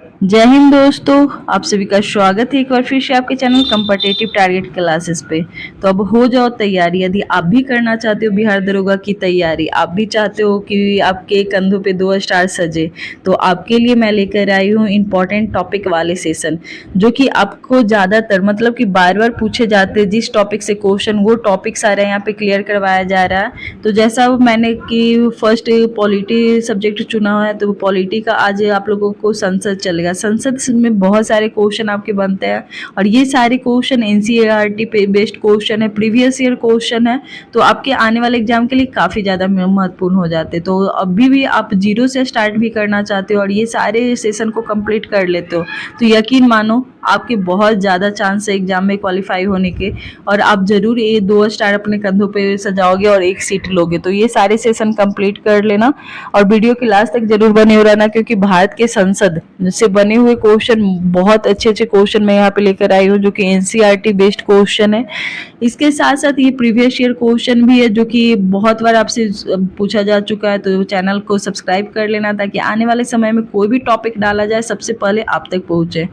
जय हिंद दोस्तों। आप सभी का स्वागत है एक बार फिर से आपके चैनल कम्पिटिटिव टारगेट क्लासेस पे। तो अब हो जाओ तैयारी। यदि आप भी करना चाहते हो बिहार दरोगा की तैयारी, आप भी चाहते हो कि आपके कंधों पे 2 स्टार सजे, तो आपके लिए मैं लेकर आई हूँ इम्पोर्टेंट टॉपिक वाले सेशन, जो कि आपको ज़्यादातर मतलब कि बार बार पूछे जाते हैं जिस टॉपिक से क्वेश्चन, वो टॉपिक सारे यहाँ पे क्लियर करवाया जा रहा है। तो जैसा मैंने कि फर्स्ट पॉलिटी सब्जेक्ट चुना है, तो पॉलिटी का आज आप लोगों को संसद चलेगा। संसद में बहुत सारे क्वेश्चन आपके बनते हैं और ये सारे क्वेश्चन एनसीईआरटी पे बेस्ड क्वेश्चन है, प्रीवियस ईयर क्वेश्चन है, तो आपके आने वाले एग्जाम के लिए काफ़ी ज़्यादा महत्वपूर्ण हो जाते हैं। तो अभी भी आप जीरो से स्टार्ट भी करना चाहते हो और ये सारे सेशन को कंप्लीट कर लेते हो, तो यकीन मानो आपके बहुत ज़्यादा चांस है एग्जाम में क्वालिफाई होने के, और आप जरूर ये 2 स्टार अपने कंधों पे सजाओगे और एक सीट लोगे। तो ये सारे सेशन कंप्लीट कर लेना और वीडियो के लास्ट तक जरूर बने हो रहना, क्योंकि भारत के संसद से बने हुए क्वेश्चन, बहुत अच्छे अच्छे क्वेश्चन मैं यहाँ पे लेकर आई हूँ, जो कि एनसीईआरटी बेस्ड क्वेश्चन है। इसके साथ साथ ये प्रीवियस ईयर क्वेश्चन भी है, जो कि बहुत बार आपसे पूछा जा चुका है। तो चैनल को सब्सक्राइब कर लेना, ताकि आने वाले समय में कोई भी टॉपिक डाला जाए सबसे पहले आप तक पहुंचे।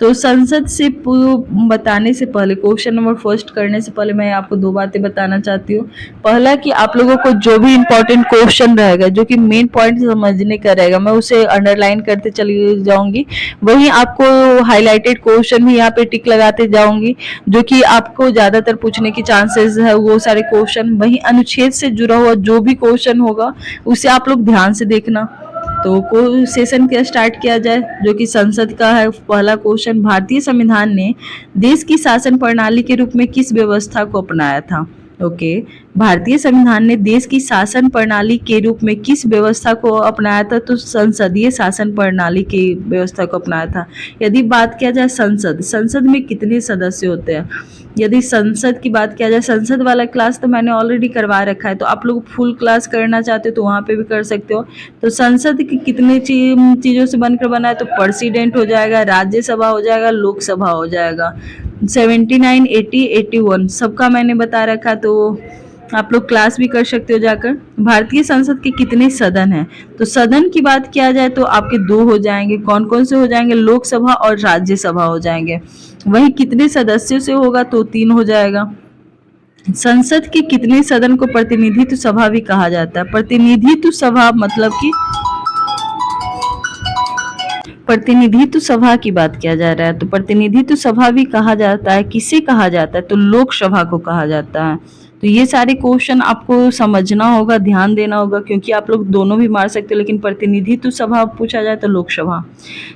तो संसद से बताने से पहले, क्वेश्चन नंबर फर्स्ट करने से पहले, मैं आपको 2 बातें बताना चाहती हूँ। पहला कि आप लोगों को जो भी इंपॉर्टेंट क्वेश्चन रहेगा, जो कि मेन पॉइंट समझने का रहेगा, मैं उसे अंडरलाइन करते चली जाऊंगी। वहीं आपको हाईलाइटेड क्वेश्चन भी यहाँ पे टिक लगाते जाऊंगी, जो कि आपको ज्यादातर पूछने की चांसेस है वो सारे क्वेश्चन। वहीं अनुच्छेद से जुड़ा हुआ जो भी क्वेश्चन होगा उसे आप लोग ध्यान से देखना। तो को सेशन क्या स्टार्ट किया जाए, जो कि संसद का है। पहला क्वेश्चन, भारतीय संविधान ने देश की शासन प्रणाली के रूप में किस व्यवस्था को अपनाया था? ओके, भारतीय संविधान ने देश की शासन प्रणाली के रूप में किस व्यवस्था को अपनाया था? तो संसदीय शासन प्रणाली की व्यवस्था को अपनाया था। यदि बात किया जाए संसद में कितने सदस्य होते हैं, यदि संसद की बात किया जाए, संसद वाला क्लास तो मैंने ऑलरेडी करवा रखा है, तो आप लोग फुल क्लास करना चाहते हो तो वहाँ पे भी कर सकते हो। तो संसद की कितने चीज़ों से बनकर बना है? तो प्रेसिडेंट हो जाएगा, राज्यसभा हो जाएगा, लोकसभा हो जाएगा। 79, 80, 81 सबका मैंने बता रखा, तो आप लोग क्लास भी कर सकते हो जाकर। भारतीय संसद के कितने सदन हैं? तो सदन की बात किया जाए तो आपके 2 हो जाएंगे। कौन कौन से हो जाएंगे? लोकसभा और राज्यसभा हो जाएंगे। वही कितने सदस्यों से होगा? तो 3 हो जाएगा। संसद के कितने सदन को प्रतिनिधित्व सभा भी कहा जाता है? प्रतिनिधित्व सभा मतलब कि प्रतिनिधित्व सभा की बात किया जा रहा है, तो प्रतिनिधित्व सभा भी कहा जाता है। किसे कहा जाता है? तो लोकसभा को कहा जाता है। तो ये सारे क्वेश्चन आपको समझना होगा, ध्यान देना होगा, क्योंकि आप लोग दोनों भी मार सकते हो, लेकिन प्रतिनिधित्व सभा पूछा जाए तो लोकसभा।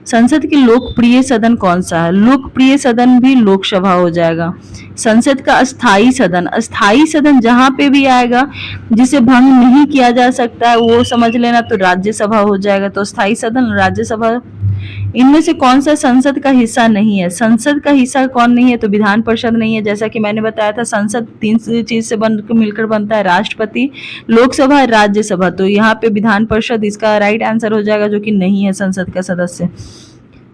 संसद के लोकप्रिय सदन कौन सा है? लोकप्रिय सदन भी लोकसभा हो जाएगा। संसद का अस्थाई सदन जहां पे भी आएगा जिसे भंग नहीं किया जा सकता है, वो समझ लेना, तो राज्यसभा हो जाएगा। तो अस्थाई सदन, राज्यसभा। इनमें से कौन सा संसद का हिस्सा नहीं है? संसद का हिस्सा कौन नहीं है? तो विधान परिषद नहीं है। जैसा कि मैंने बताया था, संसद 3 चीज से मिलकर बनता है, राष्ट्रपति, लोकसभा, राज्यसभा। तो यहाँ पे विधान परिषद इसका राइट आंसर हो जाएगा, जो कि नहीं है संसद का सदस्य।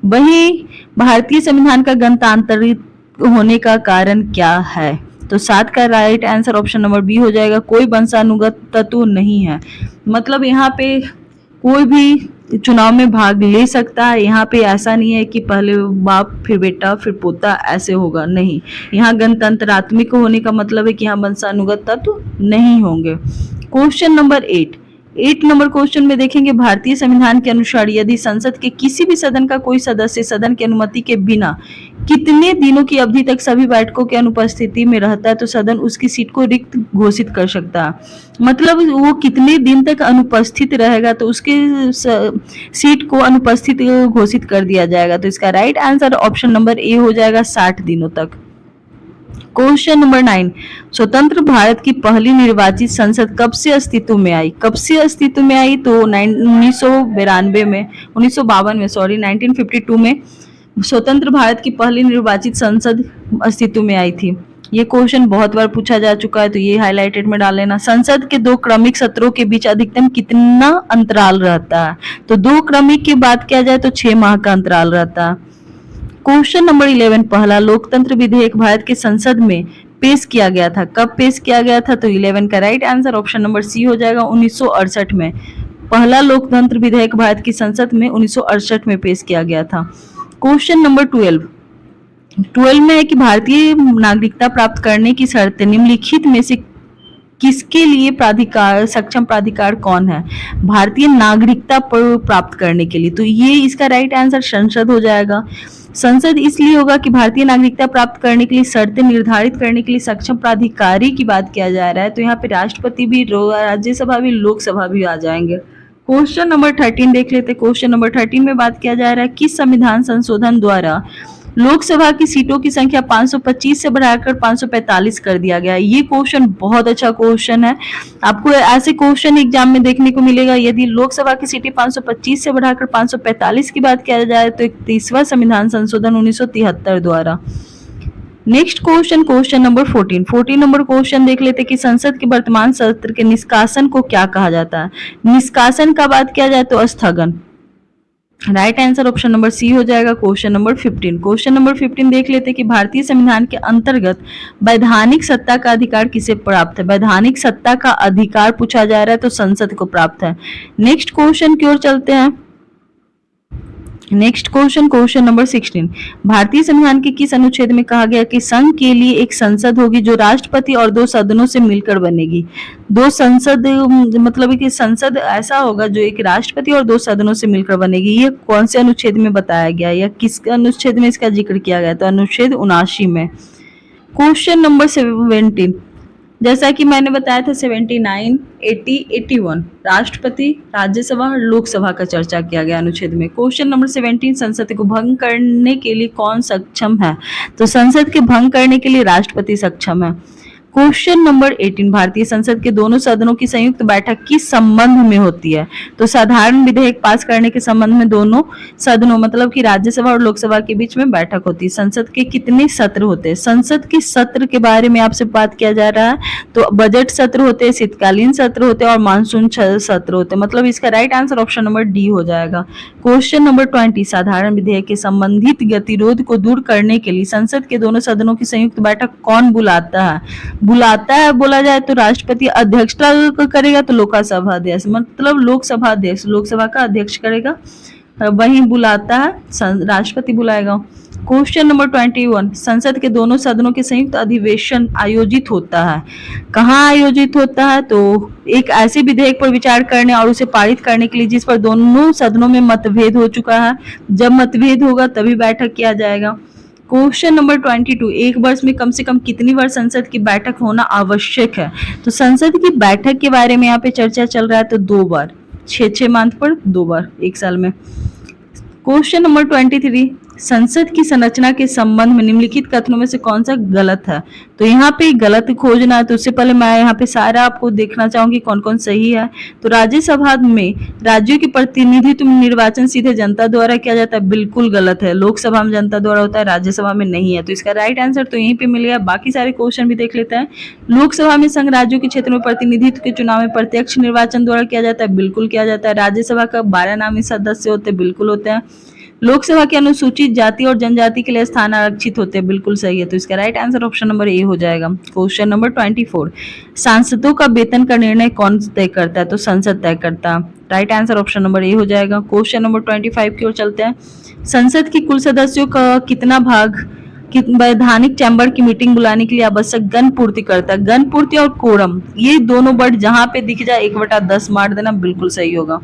वही भारतीय संविधान का गणतांत्रिक होने का कारण क्या है? तो 7 का right answer option number B हो जाएगा। कोई वंशानुगत तत्व नहीं है, मतलब यहाँ पे कोई भी चुनाव में भाग ले सकता है। यहाँ पे ऐसा नहीं है कि पहले बाप फिर बेटा फिर पोता ऐसे होगा, नहीं। यहाँ गणतंत्रात्मक होने का मतलब है कि यहाँ वंशानुगत तत्व नहीं होंगे। क्वेश्चन नंबर 8 नंबर क्वेश्चन में देखेंगे, भारतीय संविधान के अनुसार यदि संसद के किसी भी सदन का कोई सदस्य सदन की अनुमति के बिना कितने दिनों की अवधि तक सभी बैठकों की अनुपस्थिति में रहता है, तो सदन उसकी सीट को रिक्त घोषित कर सकता है। मतलब वो कितने दिन तक अनुपस्थित रहेगा, तो उसके सीट को अनुपस्थित घोषित कर दिया जाएगा। तो इसका right answer option number A हो जाएगा, 60 दिनों तक। क्वेश्चन नंबर 9, स्वतंत्र भारत की पहली निर्वाचित संसद कब से अस्तित्व में आई? कब से अस्तित्व में आई? तो 1952 में, 1952 में, सॉरी, 1952 में स्वतंत्र भारत की पहली निर्वाचित संसद अस्तित्व में आई थी। ये क्वेश्चन बहुत बार पूछा जा चुका है, तो ये हाईलाइटेड में डाल लेना। संसद के 2 क्रमिक सत्रों के बीच अधिकतम कितना अंतराल रहता है? तो 2 क्रमिक की बात किया जाए तो 6 माह का अंतराल रहता है। क्वेश्चन नंबर 11, पहला लोकतंत्र विधेयक भारत के संसद में पेश किया गया था। कब पेश किया गया था? तो 11 का right answer option number C हो जाएगा, 1968 में। पहला लोकतंत्र विधेयक भारत की संसद में 1968 में पेश किया गया था। क्वेश्चन नंबर 12 में है कि भारतीय नागरिकता प्राप्त करने की शर्तें निम्नलिखित में से किसके लिए सक्षम प्राधिकार कौन है? भारतीय नागरिकता प्राप्त करने के लिए, तो ये इसका राइट आंसर संसद हो जाएगा। संसद इसलिए होगा कि भारतीय नागरिकता प्राप्त करने के लिए शर्तें निर्धारित करने के लिए सक्षम प्राधिकारी की बात किया जा रहा है, तो यहाँ पे राष्ट्रपति भी, राज्यसभा भी, लोकसभा भी आ जाएंगे। क्वेश्चन नंबर 13 देख लेते हैं। क्वेश्चन नंबर 13 में बात किया जा रहा है किस संविधान संशोधन द्वारा लोकसभा की सीटों की संख्या 525 से बढ़ाकर 545 कर दिया गया। ये क्वेश्चन बहुत अच्छा क्वेश्चन है, आपको ऐसे क्वेश्चन एग्जाम में देखने को मिलेगा। यदि लोकसभा की सीटें 525 से बढ़ाकर 545 की बात किया जाए तो 31वां संविधान संशोधन 1973 द्वारा। Next question number 14 number question देख लेते कि संसद के वर्तमान सत्र के निष्कासन को क्या कहा जाता है? निष्कासन का बात किया जाए तो स्थगन। Right answer option number C हो जाएगा। क्वेश्चन नंबर 15 देख लेते कि भारतीय संविधान के अंतर्गत वैधानिक सत्ता का अधिकार किसे प्राप्त है? वैधानिक सत्ता का अधिकार पूछा जा रहा है तो संसद को प्राप्त है। नेक्स्ट क्वेश्चन की ओर चलते हैं। नेक्स्ट क्वेश्चन नंबर 16, भारतीय संविधान के किस अनुच्छेद में कहा गया कि संघ के लिए एक संसद होगी जो राष्ट्रपति और 2 सदनों से मिलकर बनेगी? 2 संसद मतलब कि संसद ऐसा होगा जो एक राष्ट्रपति और 2 सदनों से मिलकर बनेगी। ये कौन से अनुच्छेद में बताया गया या किस अनुच्छेद में इसका जिक्र किया गया? तो अनुच्छेद 79 में। क्वेश्चन नंबर 17, जैसा कि मैंने बताया था 79, 80, 81 राष्ट्रपति, राज्यसभा और लोकसभा का चर्चा किया गया अनुच्छेद में। क्वेश्चन नंबर 17, संसद को भंग करने के लिए कौन सक्षम है? तो संसद के भंग करने के लिए राष्ट्रपति सक्षम है। क्वेश्चन नंबर 18, भारतीय संसद के दोनों सदनों की संयुक्त बैठक किस संबंध में होती है? तो साधारण विधेयक पास करने के संबंध में दोनों सदनों मतलब कि राज्यसभा और लोकसभा के बीच में बैठक होती है। संसद के कितने सत्र होते हैं? संसद के सत्र के बारे में आपसे बात किया जा रहा है, तो बजट सत्र होते हैं, शीतकालीन सत्र होते हैं और मानसून सत्र होते हैं। मतलब इसका right answer option number D हो जाएगा। क्वेश्चन नंबर 20, साधारण विधेयक के संबंधित गतिरोध को दूर करने के लिए संसद के दोनों सदनों की संयुक्त बैठक कौन बुलाता है? बोला जाए तो राष्ट्रपति अध्यक्षता करेगा, तो लोकसभा अध्यक्ष मतलब लोकसभा का अध्यक्ष करेगा, वही बुलाता है, राष्ट्रपति बुलाएगा। क्वेश्चन नंबर 21, संसद के दोनों सदनों के संयुक्त अधिवेशन आयोजित होता है, कहाँ आयोजित होता है? तो एक ऐसे विधेयक पर विचार करने और उसे पारित करने के लिए जिस पर दोनों सदनों में मतभेद हो चुका है। जब मतभेद होगा तभी बैठक किया जाएगा। क्वेश्चन नंबर 22, एक वर्ष में कम से कम कितनी बार संसद की बैठक होना आवश्यक है? तो संसद की बैठक के बारे में यहाँ पे चर्चा चल रहा है, तो 2 बार, 6 मंथ पर 2 बार एक साल में। क्वेश्चन नंबर 23, संसद की संरचना के संबंध में निम्नलिखित कथनों में से कौन सा गलत है? तो यहाँ पे गलत खोजना है, तो उससे पहले मैं यहाँ पे सारा आपको देखना चाहूंगी कौन कौन सही है। तो राज्यसभा में राज्यों के प्रतिनिधित्व निर्वाचन सीधे जनता द्वारा किया जाता है, बिल्कुल गलत है। लोकसभा में जनता द्वारा होता है, राज्यसभा में नहीं है, तो इसका राइट आंसर तो यहीं पे मिल गया। बाकी सारे क्वेश्चन भी देख लेते हैं। लोकसभा में संघ राज्यों के क्षेत्र में प्रतिनिधित्व के चुनाव में प्रत्यक्ष निर्वाचन द्वारा किया जाता है, बिल्कुल किया जाता है। राज्यसभा का 12 नामी सदस्य होते हैं, बिल्कुल होते हैं। लोकसभा के अनुसूचित जाति और जनजाति के लिए स्थान आरक्षित होते हैं, बिल्कुल सही है। तो इसका right answer option number A हो जाएगा। क्वेश्चन नंबर 24, सांसदों का वेतन का निर्णय कौन तय करता है? तो संसद तय करता है। Right answer option number A हो जाएगा। क्वेश्चन नंबर 25 की ओर चलते हैं। संसद की कुल सदस्यों का कितना भाग वैधानिक चैम्बर की मीटिंग बुलाने के लिए आवश्यक गण पूर्ति करता है? गण पूर्ति और कोरम ये दोनों वर्ड जहां पे दिख जाए 1/10 मार देना, बिल्कुल सही होगा।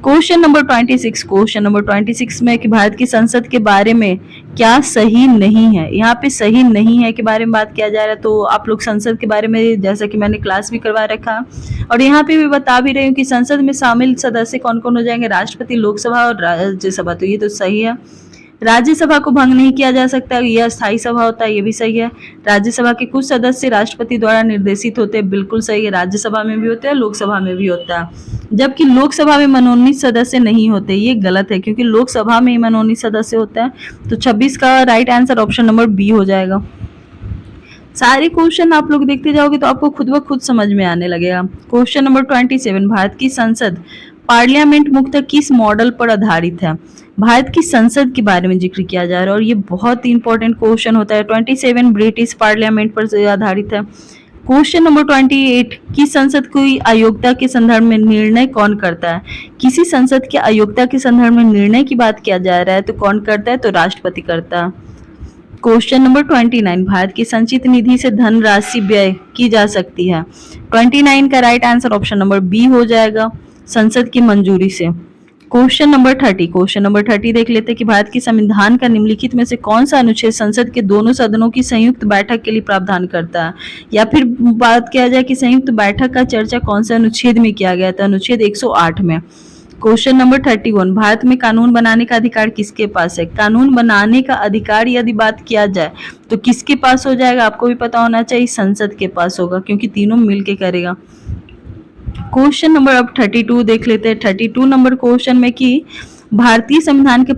क्वेश्चन नंबर 26 में कि भारत की संसद के बारे में क्या सही नहीं है? यहाँ पे सही नहीं है के बारे में बात किया जा रहा है। तो आप लोग संसद के बारे में जैसा कि मैंने क्लास भी करवा रखा और यहाँ पे भी बता भी रही हूँ कि संसद में शामिल सदस्य कौन कौन हो जाएंगे, राष्ट्रपति, लोकसभा और राज्यसभा। तो ये तो सही है। राज्यसभा को भंग नहीं किया जा सकता, यह अस्थायी सभा होता है, ये भी सही है। राज्यसभा के कुछ सदस्य राष्ट्रपति द्वारा निर्देशित होते हैं, बिल्कुल सही है। राज्यसभा में भी होते हैं, लोकसभा में भी होता है। जबकि लोकसभा में मनोनीत सदस्य नहीं होते, ये गलत है क्योंकि लोकसभा में ही मनोनीत सदस्य होता है। तो 26 का right answer option number B हो जाएगा। सारे क्वेश्चन आप लोग देखते जाओगे तो आपको खुद ब खुद समझ में आने लगेगा। क्वेश्चन नंबर 27, भारत की संसद पार्लियामेंट मुक्त किस मॉडल पर आधारित है? भारत की संसद के बारे में जिक्र किया जा रहा है और ये बहुत ही इंपॉर्टेंट क्वेश्चन होता है। 27 ब्रिटिश पार्लियामेंट पर आधारित है। क्वेश्चन नंबर 28, कि संसद की अयोग्यता के संदर्भ में निर्णय कौन करता है? किसी संसद के अयोग्यता के संदर्भ में निर्णय की बात किया जा रहा है तो कौन करता है? तो राष्ट्रपति करता है। क्वेश्चन नंबर 29, भारत की संचित निधि से धनराशि व्यय की जा सकती है? 29 का right answer option number B हो जाएगा, संसद की मंजूरी से। क्वेश्चन नंबर 30 देख लेते हैं कि भारत के संविधान का निम्नलिखित में से कौन सा अनुच्छेद संसद के दोनों सदनों की संयुक्त बैठक के लिए प्रावधान करता है? या फिर बात किया जाए कि संयुक्त बैठक का चर्चा कौन से अनुच्छेद में किया गया था? अनुच्छेद 108 में। क्वेश्चन नंबर 31, भारत में कानून बनाने का अधिकार किसके पास है? कानून बनाने का अधिकार यदि बात किया जाए तो किसके पास हो जाएगा? आपको भी पता होना चाहिए, संसद के पास होगा, क्योंकि तीनों मिलके करेगा। क्वेश्चन नंबर अब 32 देख लेते हैं। 32 नंबर क्वेश्चन में कि भारतीय संविधान के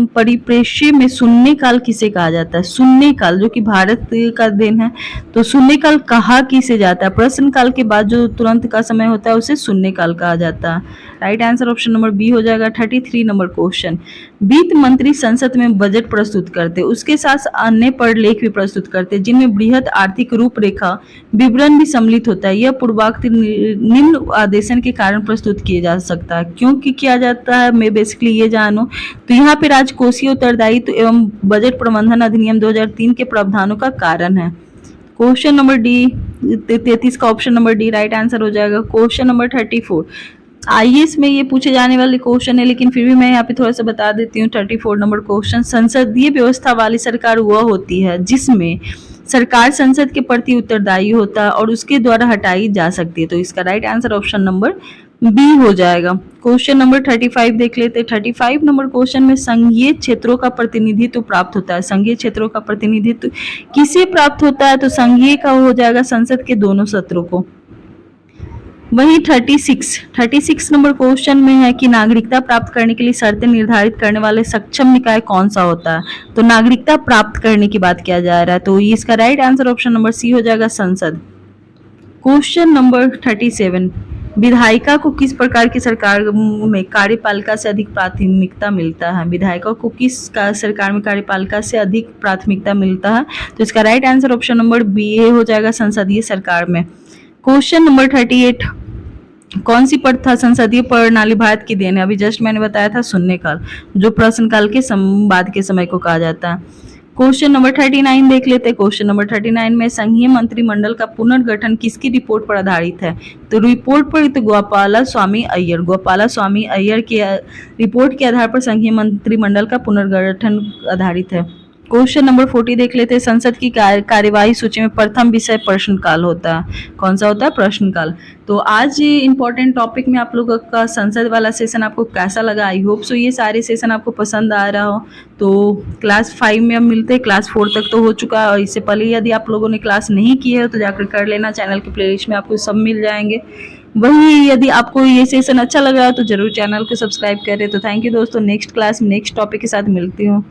परिप्रेक्ष्य में शून्यकाल किसे कहा जाता है? शून्यकाल, जो कि भारत का देन है, तो शून्यकाल कहा किसे जाता है? प्रश्नकाल के बाद जो तुरंत का समय होता है उसे शून्यकाल कहा जाता है। Right answer option number B हो जाएगा। 33 नंबर क्वेश्चन, वित्त मंत्री संसद में बजट प्रस्तुत करते, उसके साथ अन्य प्रलेख भी प्रस्तुत करते, जिनमें बृहद आर्थिक रूपरेखा विवरण भी सम्मिलित होता है। यह पूर्वोक्त निम्न आदेशन के कारण प्रस्तुत किया जा सकता है। क्योंकि किया जाता है, मैं बेसिकली ये जानूं तो यहाँ पे राजकोषीय उत्तरदायित्व एवं बजट प्रबंधन अधिनियम 2003 के प्रावधानों का कारण है। क्वेश्चन नंबर डी, 33 का option number D right answer हो जाएगा। क्वेश्चन नंबर 34, आईएएस में ये पूछे जाने वाले क्वेश्चन है, लेकिन फिर भी मैं यहाँ पे थोड़ा सा बता देती हूँ। 34 नंबर क्वेश्चन, संसदीय व्यवस्था वाली सरकार वह होती है जिसमें सरकार संसद के प्रति उत्तरदायी होता है और उसके द्वारा हटाई जा सकती है। तो इसका right answer option number B हो जाएगा। क्वेश्चन नंबर 35 देख लेते हैं। 35 नंबर क्वेश्चन में संघीय क्षेत्रों का प्रतिनिधित्व प्राप्त होता है। संघीय क्षेत्रों का प्रतिनिधित्व किसे प्राप्त होता है? तो संघीय का हो जाएगा संसद के दोनों सत्रों को। वही 36 नंबर क्वेश्चन में है कि नागरिकता प्राप्त करने के लिए शर्तें निर्धारित करने वाले सक्षम निकाय कौन सा होता है? तो नागरिकता प्राप्त करने की बात किया जा रहा है, तो इसका right answer option number C हो जाएगा, संसद। क्वेश्चन नंबर 37, विधायिका को किस प्रकार की सरकार में कार्यपालिका से अधिक प्राथमिकता मिलता है? विधायिका को किस सरकार में कार्यपालिका से अधिक प्राथमिकता मिलता है? तो इसका right answer option number B हो जाएगा, संसदीय सरकार में। क्वेश्चन नंबर 38, कौन सी प्रथा संसदीय प्रणाली भारत की देन है? अभी जस्ट मैंने बताया था शून्यकाल, जो प्रश्नकाल के बाद के समय को कहा जाता है। क्वेश्चन नंबर 39 देख लेते हैं। क्वेश्चन नंबर 39 में संघीय मंत्रिमंडल का पुनर्गठन किसकी रिपोर्ट पर आधारित है? तो रिपोर्ट पर तो गोपाला स्वामी अय्यर की रिपोर्ट के आधार पर संघीय मंत्रिमंडल का पुनर्गठन आधारित है। क्वेश्चन नंबर 40 देख लेते हैं। संसद की कार्यवाही सूची में प्रथम विषय प्रश्नकाल होता है। कौन सा होता है? प्रश्नकाल। तो आज ये इंपॉर्टेंट टॉपिक में आप लोगों का संसद वाला सेशन आपको कैसा लगा? आई होप सो ये सारे सेशन आपको पसंद आ रहा हो। तो क्लास 5 में अब मिलते हैं, क्लास 4 तक तो हो चुका है, और इससे पहले यदि आप लोगों ने क्लास नहीं की है तो जाकर कर लेना, चैनल के प्लेलिस्ट में आपको सब मिल जाएंगे। वही यदि आपको ये सेशन अच्छा लग रहा हो तो जरूर चैनल को सब्सक्राइब करें। तो थैंक यू दोस्तों, नेक्स्ट क्लास में नेक्स्ट टॉपिक के साथ मिलती हूँ।